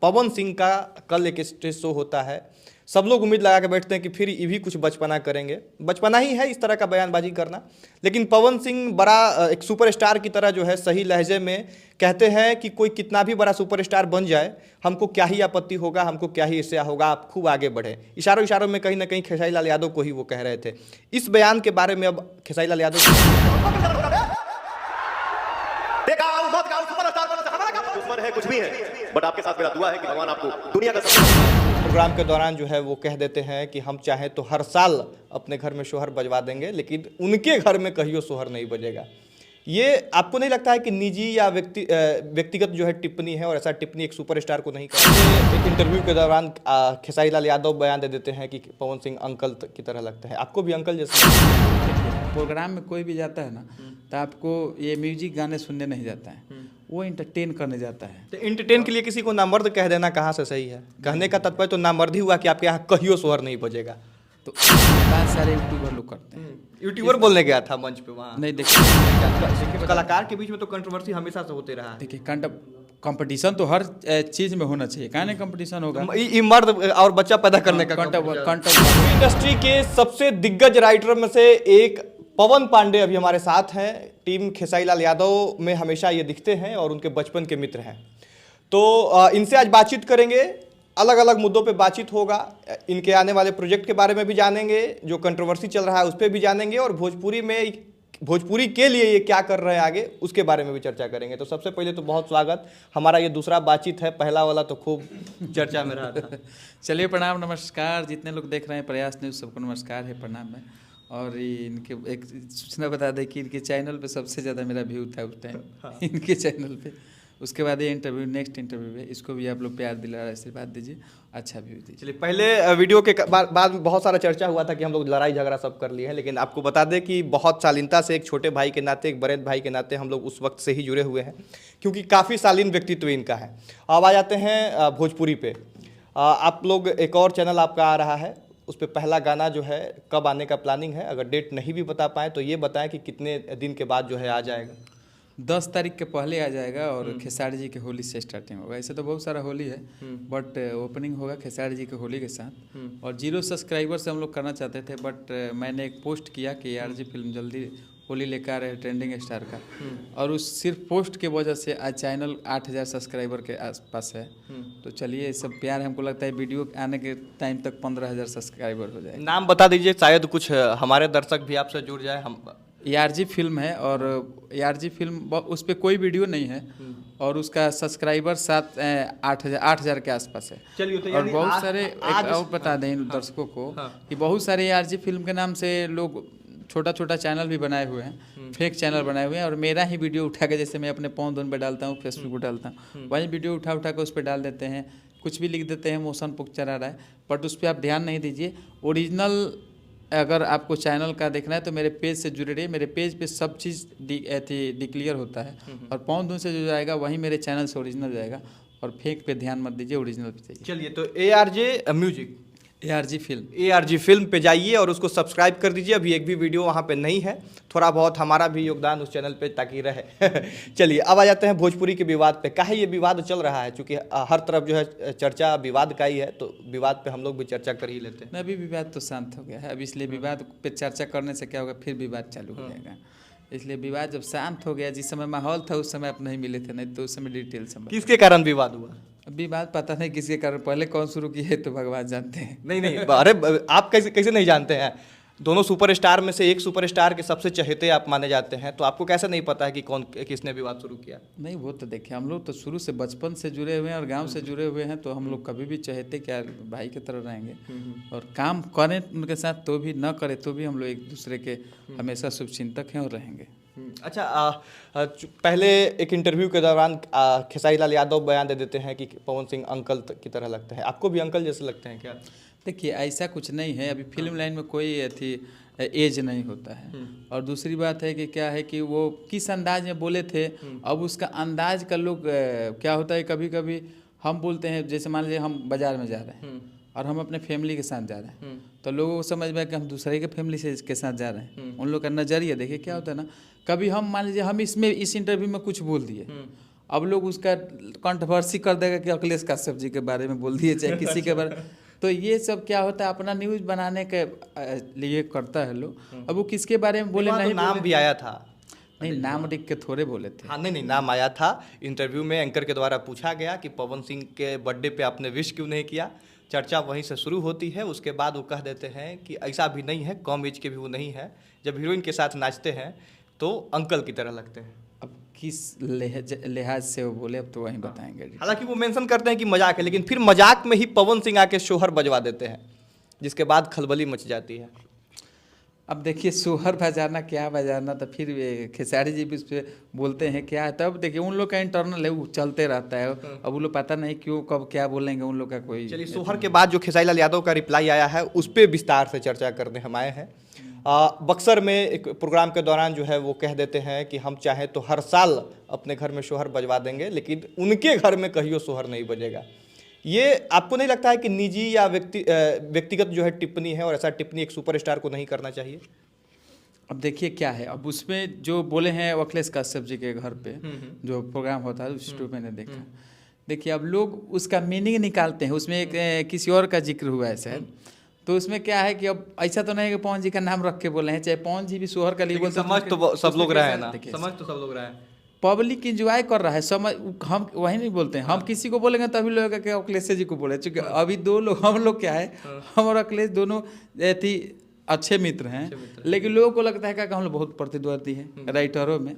पवन सिंह का कल एक स्टेज शो होता है। सब लोग उम्मीद लगा के बैठते हैं कि फिर ये भी कुछ बचपना करेंगे। बचपना ही है इस तरह का बयानबाजी करना, लेकिन पवन सिंह बड़ा एक सुपरस्टार की तरह जो है सही लहजे में कहते हैं कि कोई कितना भी बड़ा सुपरस्टार बन जाए, हमको क्या ही आपत्ति होगा, हमको क्या ही इससे होगा, आप खूब आगे बढ़े। इशारों इशारों में कहीं ना कहीं खेसारी लाल यादव को ही वो कह रहे थे। इस बयान के बारे में अब खेसारी लाल यादव दुश्मन है कुछ भी है, बट आपके साथ मेरा दुआ है कि भगवान आपको दुनिया का प्रोग्राम के दौरान जो है वो कह देते हैं कि हम चाहें तो हर साल अपने घर में सोहर बजवा देंगे, लेकिन उनके घर में कहियो सोहर नहीं बजेगा। ये आपको नहीं लगता है कि निजी या व्यक्तिगत जो है टिप्पणी है, और ऐसा टिप्पणी एक सुपरस्टार को नहीं करते? एक इंटरव्यू के दौरान खेसारी लाल यादव बयान दे देते हैं कि पवन सिंह अंकल की तरह लगता है। आपको भी अंकल जैसे? प्रोग्राम में कोई भी जाता है ना, तो आपको ये म्यूजिक गाने सुनने नहीं जाता है, वो इंटरटेन करने जाता है। तो इंटरटेन के लिए किसी को नामर्द कह देना कहाँ से सही है? कहने का तात्पर्य तो नामर्द ही हुआ कि आपके यहाँ कहियो सोहर नहीं बजेगा। तो बहुत सारे यूट्यूबर लोग करते हैं। यूट्यूबर बोलने गया था मंच पे वहाँ। नहीं देखिए, कलाकार के बीच में तो कंट्रोवर्सी हमेशा से होते रहा है। देखिए कंपटीशन तो हर चीज में होना चाहिए, कहने कंपटीशन होगा। ये मर्द और बच्चा पैदा करने का इंडस्ट्री के सबसे दिग्गज राइटर में से एक पवन पांडे अभी हमारे साथ हैं। टीम खेसारी लाल यादव में हमेशा ये दिखते हैं और उनके बचपन के मित्र हैं। तो इनसे आज बातचीत करेंगे, अलग अलग मुद्दों पे बातचीत होगा। इनके आने वाले प्रोजेक्ट के बारे में भी जानेंगे, जो कंट्रोवर्सी चल रहा है उस पर भी जानेंगे, और भोजपुरी के लिए ये क्या कर रहे हैं आगे उसके बारे में भी चर्चा करेंगे। तो सबसे पहले तो बहुत स्वागत। हमारा ये दूसरा बातचीत है, पहला वाला तो खूब चर्चा में रहा था। चलिए प्रणाम, नमस्कार जितने लोग देख रहे हैं प्रयास न्यूज़, सबको नमस्कार है, प्रणाम है। और इनके एक सूचना बता दें कि इनके चैनल पे सबसे ज़्यादा मेरा व्यू था उस टाइम। हाँ। इनके चैनल पे। उसके बाद ये इंटरव्यू, नेक्स्ट इंटरव्यू है, इसको भी आप लोग प्यार दिला आशीर्वाद दीजिए, अच्छा व्यू दीजिए। चलिए, पहले वीडियो के बाद बहुत सारा चर्चा हुआ था कि हम लोग लड़ाई झगड़ा सब कर लिए हैं, लेकिन आपको बता दें कि बहुत शालीनता से, एक छोटे भाई के नाते, एक बड़े भाई के नाते हम लोग उस वक्त से ही जुड़े हुए हैं, क्योंकि काफ़ी शालीन व्यक्तित्व इनका है। अब आ जाते हैं भोजपुरी पे। आप लोग एक और चैनल आपका आ रहा है, उस पर पहला गाना जो है कब आने का प्लानिंग है? अगर डेट नहीं भी बता पाएँ तो ये बताएं कि कितने दिन के बाद जो है आ जाएगा? 10 तारीख के पहले आ जाएगा, और खेसारी जी के होली से स्टार्टिंग होगा। ऐसे तो बहुत सारा होली है, बट ओपनिंग होगा खेसारी जी के होली के साथ। और 0 सब्सक्राइबर से हम लोग करना चाहते थे, बट मैंने एक पोस्ट किया कि ARG फिल्म जल्दी होली लेकर आ रहे हैं ट्रेंडिंग स्टार का, और उस सिर्फ पोस्ट के वजह से आज चैनल 8000 सब्सक्राइबर के आसपास है। तो चलिए, सब प्यार, हमको लगता है वीडियो आने के टाइम तक 15000 सब्सक्राइबर हो जाए। नाम बता दीजिए, शायद कुछ हमारे दर्शक भी आपसे जुड़ जाए। हम ARG फिल्म है, और ARG फिल्म उस पर कोई वीडियो नहीं है, और उसका सब्सक्राइबर 8,000 के आसपास है। चलिए, तो और बहुत सारे और बता दें इन दर्शकों को कि बहुत सारे ARG फिल्म के नाम से लोग छोटा छोटा चैनल भी बनाए हुए हैं, फेक चैनल बनाए हुए हैं, और मेरा ही वीडियो उठा के, जैसे मैं अपने पौन पे डालता हूँ, फेसबुक पर डालता हूँ, वही वीडियो उठा के उस पर डाल देते हैं, कुछ भी लिख देते हैं, मोशन पिक्चर आ रहा है, बट उस पर आप ध्यान नहीं दीजिए। ओरिजिनल अगर आपको चैनल का देखना है तो मेरे पेज से जुड़े रहिए, मेरे पेज पे सब चीज़ डिक्लेयर होता है, और पौन से जो जाएगा वही मेरे चैनल से ओरिजिनल जाएगा, और फेक पे ध्यान मत दीजिए, ओरिजिनल पे जाइए। चलिए, तो ARG म्यूजिक, ARG फिल्म पे जाइए और उसको सब्सक्राइब कर दीजिए। अभी एक भी वीडियो वहाँ पे नहीं है, थोड़ा बहुत हमारा भी योगदान उस चैनल पे ताकि रहे। चलिए, अब आ जाते हैं भोजपुरी के विवाद पे। काहे ये विवाद चल रहा है? क्योंकि हर तरफ जो है चर्चा विवाद का ही है, तो विवाद पे हम लोग भी चर्चा कर ही लेते हैं। अभी विवाद तो शांत हो गया है, अब इसलिए विवाद पे चर्चा करने से क्या होगा, फिर विवाद चालू हो जाएगा। इसलिए विवाद जब शांत हो गया, जिस समय माहौल था उस समय आप नहीं मिले थे, नहीं तो उस समय डिटेल से। किसके कारण विवाद हुआ? विवाद पता नहीं किसके कारण, पहले कौन शुरू किए तो भगवान जानते हैं। नहीं, अरे आप कैसे नहीं जानते हैं? दोनों सुपरस्टार में से एक सुपरस्टार के सबसे चहेते आप माने जाते हैं, तो आपको कैसे नहीं पता है कि किसने विवाद शुरू किया? नहीं, वो तो देखिए, हम लोग तो शुरू से बचपन से जुड़े हुए हैं और गांव से जुड़े हुए हैं, तो हम लोग कभी भी चहेते क्या भाई की तरह रहेंगे, और काम करें उनके साथ तो भी, न करें तो भी हम लोग एक दूसरे के हमेशा शुभचिंतक हैं और रहेंगे। अच्छा, पहले एक इंटरव्यू के दौरान खेसारी लाल यादव बयान दे देते हैं कि पवन सिंह अंकल की तरह लगता है। आपको भी अंकल जैसे लगते हैं क्या? देखिए, ऐसा कुछ नहीं है, अभी फिल्म लाइन में कोई एज नहीं होता है। और दूसरी बात है कि क्या है कि वो किस अंदाज में बोले थे, अब उसका अंदाज का लोग क्या होता है, कभी कभी हम बोलते हैं, जैसे मान लीजिए हम बाजार में जा रहे हैं और हम अपने फैमिली के साथ जा रहे हैं, तो लोगों को समझ में कि हम दूसरे के फैमिली से के साथ जा रहे हैं। उन लोग का नज़रिया देखिए क्या होता है ना, कभी हम मान लीजिए हम इस इंटरव्यू में कुछ बोल दिए, अब लोग उसका कंट्रोवर्सी कर देगा कि अखिलेश कश्यप जी के बारे में बोल दिए, चाहे किसी के बारे। तो ये सब क्या होता है, अपना न्यूज़ बनाने के लिए करता है लोग। अब वो किसके बारे में बोले, नहीं नाम भी आया था, नहीं नाम लिख के थोड़े बोले थे। हाँ नहीं नाम आया था। इंटरव्यू में एंकर के द्वारा पूछा गया कि पवन सिंह के बर्थडे पे आपने विश क्यों नहीं किया। चर्चा वहीं से शुरू होती है। उसके बाद वो कह देते हैं कि ऐसा भी नहीं है, कम एज के भी वो नहीं है, जब हीरोइन के साथ नाचते हैं तो अंकल की तरह लगते हैं। अब किस लिहाज से वो बोले, अब तो वहीं बताएंगे। हालांकि वो मेंशन करते हैं कि मजाक है, लेकिन फिर मजाक में ही पवन सिंह आके शोहर बजवा देते हैं, जिसके बाद खलबली मच जाती है। अब देखिए सोहर बजाना क्या बजाना, तो फिर खेसारी जी भी उस पर बोलते हैं क्या है, तब देखिए उन लोग का इंटरनल है, वो चलते रहता है। अब वो लोग पता नहीं क्यों कब क्या बोलेंगे, उन लोग का कोई। चलिए, सोहर के बाद जो खेसारी लाल यादव का रिप्लाई आया है उस पर विस्तार से चर्चा करने हम आए हैं। बक्सर में एक प्रोग्राम के दौरान जो है वो कह देते हैं कि हम चाहें तो हर साल अपने घर में सोहर बजवा देंगे, लेकिन उनके घर में कहियो सोहर नहीं बजेगा। ये आपको नहीं लगता है कि निजी या व्यक्तिगत जो है टिप्पणी है, और ऐसा टिप्पणी एक सुपरस्टार को नहीं करना चाहिए? अब देखिए क्या है, अब उसमें जो बोले हैं अखिलेश कश्यप जी के घर पे जो प्रोग्राम होता है उस यूट्यूब मैंने देखा। देखिए अब लोग उसका मीनिंग निकालते हैं, उसमें एक किसी और का जिक्र हुआ है शायद, तो उसमें क्या है कि अब ऐसा तो नहीं है कि पवन जी का नाम रख के बोले हैं, चाहे पवन जी भी सोहर का लिए बोलते, समझ तो सब लोग रहे हैं ना, समझ तो सब लोग रहे हैं। पब्लिक इंजॉय कर रहा है, समझ, हम वही नहीं बोलते हैं। हम किसी को बोलेंगे तभी लोग कि अखिलेश जी को बोले, चूँकि अभी दो लोग, हम लोग क्या है, हम और अखिलेश दोनों ऐसी अच्छे मित्र हैं, लेकिन लोगों को लगता है कि हम लोग बहुत प्रतिद्वंदी हैं राइटरों में,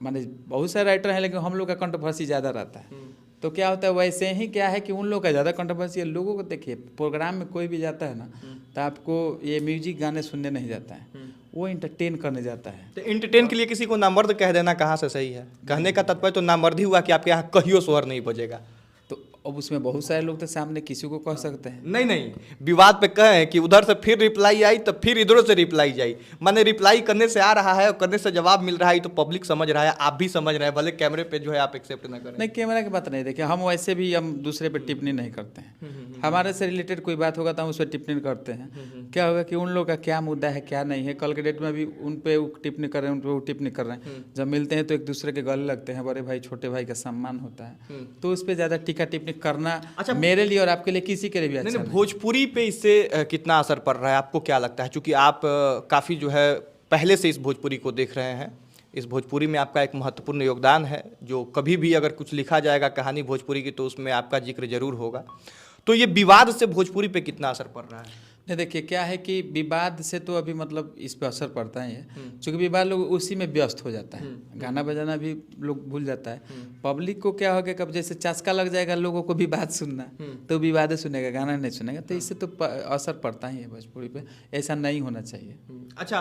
माने बहुत सारे राइटर हैं, लेकिन हम लोग का कंट्रोवर्सी ज़्यादा रहता है। तो क्या होता है, वैसे ही क्या है कि उन लोग का ज़्यादा कंट्रोवर्सी है। लोगों को देखिए, प्रोग्राम में कोई भी जाता है ना, तो आपको ये म्यूजिक गाने सुनने नहीं जाता है, वो इंटरटेन करने जाता है। तो इंटरटेन के लिए किसी को नामर्द कह देना कहाँ से सही है? कहने का तात्पर्य तो नामर्द ही हुआ कि आपके यहाँ कहियो सोहर नहीं बजेगा। तो अब उसमें बहुत सारे लोग तो सामने किसी को कह सकते हैं। नहीं, विवाद पे कहें कि उधर से फिर रिप्लाई आई तो फिर इधरों से रिप्लाई जाई, माने रिप्लाई करने से आ रहा है और करने से जवाब मिल रहा है, तो पब्लिक समझ रहा है, आप भी समझ रहे हैं, भले कैमरे पे जो है आप एक्सेप्ट ना करें। नहीं, कैमरा की बात नहीं, देखिए हम वैसे भी हम दूसरे पे टिप्पणी नहीं करते हैं। हमारे से रिलेटेड कोई बात होगा तो हम उस पर टिप्पणी करते हैं। क्या होगा कि उन लोग का क्या मुद्दा है क्या नहीं है, कल के डेट में भी उन पे टिप्पणी कर रहे हैं, उन पे वो टिप्पणी कर रहे हैं। जब मिलते हैं तो एक दूसरे के गले लगते हैं, बड़े भाई छोटे भाई का सम्मान होता है, तो उस पर ज़्यादा टीका टिप्पणी करना मेरे लिए और आपके लिए, किसी के लिए भी अच्छा नहीं। भोजपुरी पे इससे कितना असर पड़ रहा है, आपको क्या लगता है? क्योंकि आप काफ़ी जो है पहले से इस भोजपुरी को देख रहे हैं, इस भोजपुरी में आपका एक महत्वपूर्ण योगदान है, जो कभी भी अगर कुछ लिखा जाएगा कहानी भोजपुरी की तो उसमें आपका जिक्र जरूर होगा। तो ये विवाद से भोजपुरी पे कितना असर पड़ रहा है? नहीं, देखिए क्या है कि विवाद से तो अभी मतलब इस पर असर पड़ता ही है, क्योंकि विवाद लोग उसी में व्यस्त हो जाता है, गाना बजाना भी लोग भूल जाता है। पब्लिक को क्या होगा, कब जैसे चस्का लग जाएगा लोगों को विवाद सुनना, तो विवाद सुनेगा, गाना नहीं सुनेगा, तो इससे तो असर पड़ता ही है भोजपुरी पे। ऐसा नहीं होना चाहिए। अच्छा,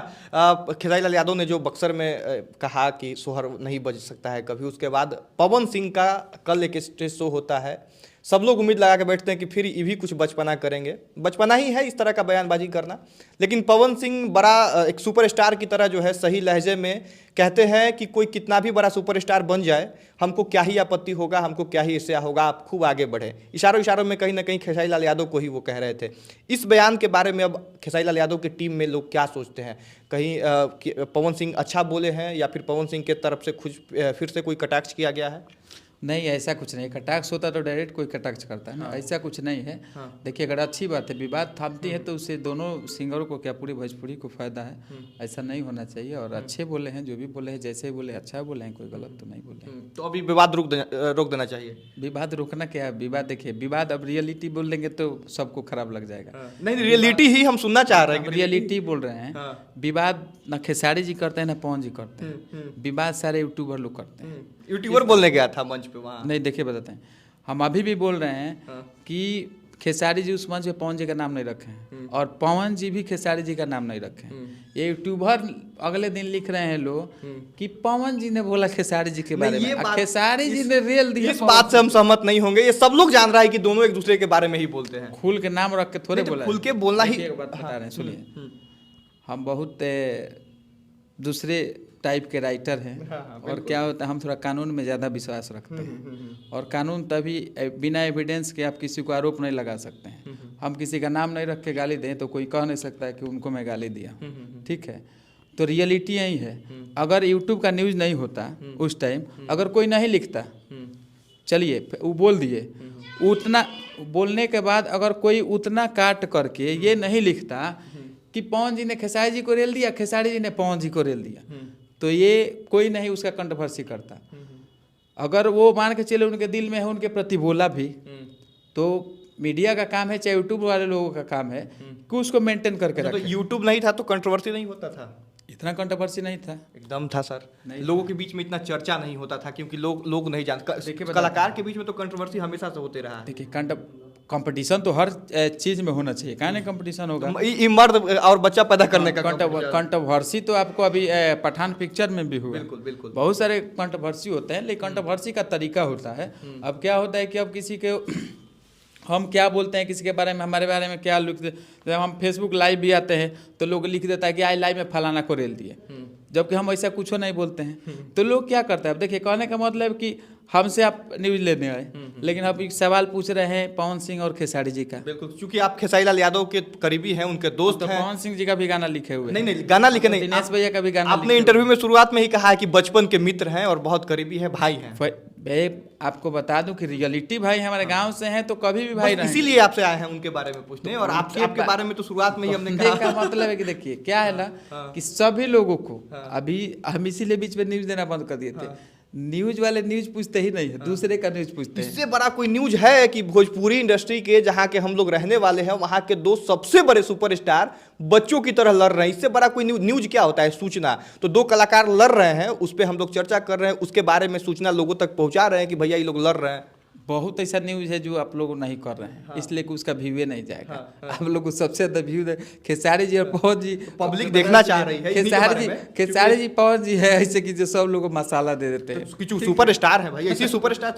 खेसारी लाल यादव ने जो बक्सर में कहा कि सोहर नहीं बज सकता है कभी, उसके बाद पवन सिंह का कल एक स्टेज शो होता है, सब लोग उम्मीद लगा के बैठते हैं कि फिर ये भी कुछ बचपना करेंगे। बचपना ही है इस तरह का बयानबाजी करना, लेकिन पवन सिंह बड़ा एक सुपरस्टार की तरह जो है सही लहजे में कहते हैं कि कोई कितना भी बड़ा सुपरस्टार बन जाए, हमको क्या ही आपत्ति होगा, हमको क्या ही इससे होगा, आप खूब आगे बढ़े। इशारों में कहीं ना कहीं खेसारी लाल यादव को ही वो कह रहे थे। इस बयान के बारे में अब खेसारी लाल यादव की टीम में लोग क्या सोचते हैं? कहीं पवन सिंह अच्छा बोले हैं, या फिर पवन सिंह के तरफ से फिर से कोई कटाक्ष किया गया है? नहीं, ऐसा कुछ नहीं। कटाक्ष होता तो डायरेक्ट कोई कटाक्ष करता है ना, ऐसा कुछ नहीं है। देखिए अगर अच्छी बात है, विवाद थामती है, तो उससे दोनों सिंगरों को क्या, पूरी भोजपुरी को फायदा है। ऐसा नहीं होना चाहिए। और अच्छे बोले हैं, जो भी बोले हैं, जैसे बोले अच्छा बोले हैं, कोई गलत तो नहीं बोले। तो अभी विवाद रोक देना चाहिए। विवाद रोकना क्या है? विवाद देखिए, विवाद अब रियलिटी बोल देंगे तो सबको खराब लग जाएगा। नहीं, रियलिटी ही हम सुनना चाह रहे हैं। रियलिटी बोल रहे हैं। विवाद ना खेसारी जी करते हैं ना पवन जी करते हैं, विवाद सारे यूट्यूबर लोग करते हैं। यूट्यूबर बोलने गया था मंच पे वहाँ। नहीं, देखिए बताते हैं, हम अभी भी बोल रहे हैं कि खेसारी जी उस मंच पे पवन जी का नाम नहीं रखे हैं, और पवन जी भी खेसारी जी का नाम नहीं रखे हैं। ये यूट्यूबर अगले दिन लिख रहे हैं लोग कि पवन जी ने बोला खेसारी जी के बारे में, खेसारी जी ने रेल दिया। इस बात से हम सहमत नहीं होंगे। ये सब लोग जान रहा है कि दोनों एक दूसरे के बारे में ही बोलते हैं। खुल के नाम रख के थोड़े बोला, खुल के बोलना ही। एक बात बता रहे हैं, सुनिए, हम बहुत दूसरे टाइप के राइटर हैं, और क्या होता है, हम थोड़ा कानून में ज़्यादा विश्वास रखते हैं। और कानून तभी, बिना एविडेंस के आप किसी को आरोप नहीं लगा सकते हैं। हम किसी का नाम नहीं रख के गाली दें तो कोई कह नहीं सकता है कि उनको मैं गाली दिया। ठीक है, तो रियलिटी यही है। अगर यूट्यूब का न्यूज़ नहीं होता उस टाइम, अगर कोई नहीं लिखता चलिए वो बोल दिए, उतना बोलने के बाद अगर कोई उतना काट करके ये नहीं लिखता कि पवन जी ने खेसारी जी को रेल दिया, खेसारी जी ने पवन जी को रेल दिया, तो ये कोई नहीं उसका कंट्रोवर्सी करता। अगर वो मान के चले उनके दिल में है, उनके प्रति बोला भी, तो मीडिया का काम है, चाहे यूट्यूब वाले लोगों का काम है कि उसको मेंटेन करके तो रखें। यूट्यूब नहीं था तो कंट्रोवर्सी नहीं होता था? इतना कंट्रोवर्सी नहीं था, एकदम था सर। लोगों के बीच में इतना चर्चा नहीं होता था क्योंकि लोग नहीं जानते। देखिए, कलाकार के बीच में तो कंट्रोवर्सी हमेशा से होते रहा है। देखिए कंपटीशन तो हर चीज में होना चाहिए, कहाँ नहीं कंपटीशन होगा। ये मर्द और बच्चा पैदा करने का कंट्रोवर्सी तो आपको अभी पठान पिक्चर में भी हुआ। बिल्कुल बिल्कुल। बहुत सारे कंट्रोवर्सी होते हैं, लेकिन कंट्रोवर्सी का तरीका होता है। अब क्या होता है कि अब किसी के हम क्या बोलते हैं, किसी के बारे में, हमारे बारे में क्या लिख दे, जब हम फेसबुक लाइव भी आते हैं तो लोग लिख देता है कि आज लाइव में फलाना को रेल दिए, जबकि हम ऐसा कुछ नहीं बोलते हैं। तो लोग क्या करते हैं, अब देखिए कहने का मतलब कि हमसे आप न्यूज लेने आए, लेकिन आप एक सवाल पूछ रहे हैं पवन सिंह और खेसारी जी का। बिल्कुल, क्योंकि आप खेसारी लाल यादव के करीबी हैं, उनके दोस्त तो हैं। पवन सिंह जी का भी गाना लिखे हुए हैं। नहीं गाना लिखे नहीं, दिनेश भैया का भी गाना आपने इंटरव्यू में शुरुआत में ही कहा है कि बचपन के मित्र हैं और बहुत करीबी है, भाई हैं। मैं आपको बता दूं कि रियलिटी भाई हमारे गांव से हैं, तो कभी भी भाई रहे। इसीलिए आपसे आए हैं उनके बारे में पूछने, और आपके बारे में तो शुरुआत में ही हमने कहा। कहा। मतलब है कि देखिए क्या है ना कि सभी लोगों को अभी हम इसीलिए बीच में न्यूज देना बंद कर दिए थे। न्यूज वाले न्यूज पूछते ही नहीं है, दूसरे का न्यूज पूछते हैं। इससे बड़ा कोई न्यूज है कि भोजपुरी इंडस्ट्री के जहाँ के हम लोग रहने वाले हैं, वहाँ के दो सबसे बड़े सुपरस्टार बच्चों की तरह लड़ रहे हैं। इससे बड़ा कोई न्यूज क्या होता है? सूचना। तो दो कलाकार लड़ रहे हैं, उस पर हम लोग चर्चा कर रहे हैं, उसके बारे में सूचना लोगों तक पहुंचा रहे हैं कि भैया ये लोग लड़ रहे हैं। बहुत ऐसा न्यूज है जो आप लोग नहीं कर रहे हैं, इसलिए कि उसका व्यूवे नहीं जाएगा। आप लोग को सबसे ज्यादा व्यू खेसारी जी और पवन जी पब्लिक देखना चाह रही है। खेसारी जी पवन जी है ऐसे कि जो सब लोग को मसाला दे देते हैं, सुपरस्टार है भाई, इसी सुपरस्टार